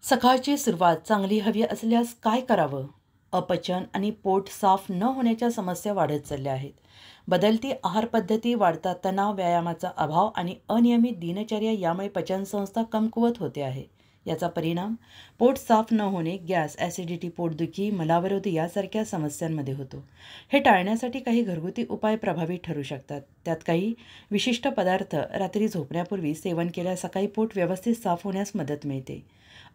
सकाळची सुरुवात चांगली हवी असल्यास काय करावं? अपचन आणि पोट साफ न होण्याच्या समस्या वाढत चालल्या आहेत. बदलती आहार पद्धती, वाढता तणाव, व्यायामाचा अभाव आणि अनियमित दिनचर्या यामुळे पचनसंस्था कमकुवत होते आहे. याचा परिणाम पोट साफ न होणे, गॅस, ॲसिडिटी, पोटदुखी, मलावरोध यासारख्या समस्यांमध्ये होतो. हे टाळण्यासाठी काही घरगुती उपाय प्रभावी ठरू शकतात. त्यात काही विशिष्ट पदार्थ रात्री झोपण्यापूर्वी सेवन केल्यास सकाळी पोट व्यवस्थित साफ होण्यास मदत मिळते.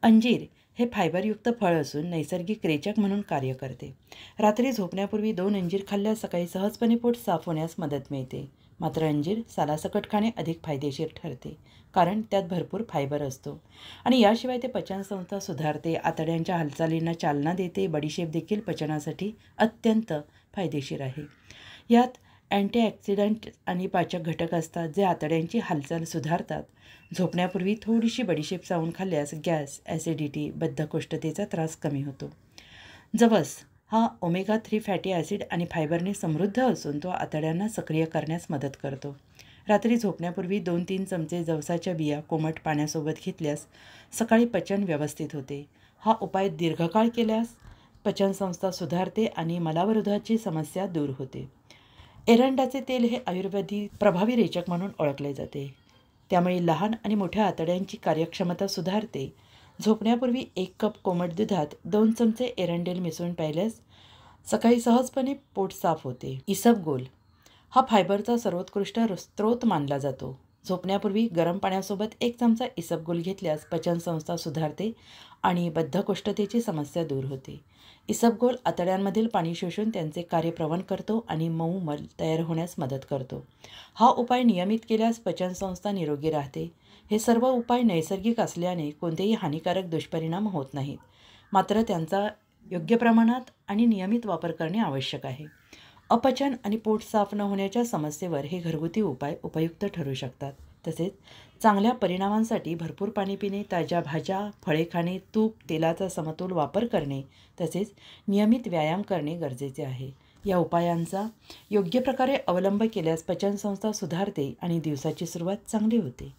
अंजीर हे फायबरयुक्त फळ असून नैसर्गिक रेचक म्हणून कार्य करते. रात्री झोपण्यापूर्वी 2 अंजीर खाल्ल्यास सकाळी सहजपणे पोट साफ होण्यास मदत मिळते. मात्र अंजीर सालासकट खाणे अधिक फायदेशीर ठरते, कारण त्यात भरपूर फायबर असतो आणि याशिवाय ते पचनसंस्था सुधारते, आतड्यांच्या हालचालींना चालना देते. बडीशेप देखील पचनासाठी अत्यंत फायदेशीर आहे. यात अँटीऑक्सिडंट आणि पाचक घटक असतात, जे आतड्यांची हालचाल सुधारतात. झोपण्यापूर्वी थोडीशी बडीशेप चावून खाल्ल्यास गॅस, ॲसिडिटी, बद्धकोष्ठतेचा त्रास कमी होतो. जवस हा ओमेगा 3 फॅटी ॲसिड आणि फायबरने समृद्ध असून तो आतड्यांना सक्रिय करण्यास मदत करतो. रात्री झोपण्यापूर्वी 2-3 चमचे जवसाच्या बिया कोमट पाण्यासोबत घेतल्यास सकाळी पचन व्यवस्थित होते. हा उपाय दीर्घकाळ केल्यास पचनसंस्था सुधारते आणि मलावरोधाची समस्या दूर होते. एरंडाचे तेल हे आयुर्वेदिक प्रभावी रेचक म्हणून ओळखले जाते. त्यामुळे लहान आणि मोठ्या आतड्यांची कार्यक्षमता सुधारते. झोपण्यापूर्वी 1 कप कोमट दुधात 2 चमचे एरंडेल मिसळून प्यायल्यास सकाळी सहजपणे पोट साफ होते. इसबगोल हा फायबरचा सर्वोत्कृष्ट स्रोत मानला जातो. झोपण्यापूर्वी गरम पाण्यासोबत 1 चमचा इसबगोल घेतल्यास पचनसंस्था सुधारते आणि बद्धकोष्ठतेची समस्या दूर होते. इसबगोल आतड्यांमधील पाणी शोषून त्यांचे कार्य प्रवण करतो आणि मऊ मल तयार होण्यास मदत करतो. हा उपाय नियमित केल्यास पचनसंस्था निरोगी राहते. हे सर्व उपाय नैसर्गिक असल्याने कोणतेही हानिकारक दुष्परिणाम होत नाहीत. मात्र त्यांचा योग्य प्रमाणात आणि नियमित वापर करणे आवश्यक आहे. अपचन आणि पोट साफ न होण्याच्या समस्येवर हे घरगुती उपाय उपयुक्त ठरू शकतात. तसेच चांगल्या परिणामांसाठी भरपूर पाणी पिणे, ताज्या भाज्या, फळे खाणे, तूप, तेलाचा समतोल वापर करणे तसेच नियमित व्यायाम करणे गरजेचे आहे. या उपायांचा योग्य प्रकारे अवलंब केल्यास पचनसंस्था सुधारते आणि दिवसाची सुरुवात चांगली होते.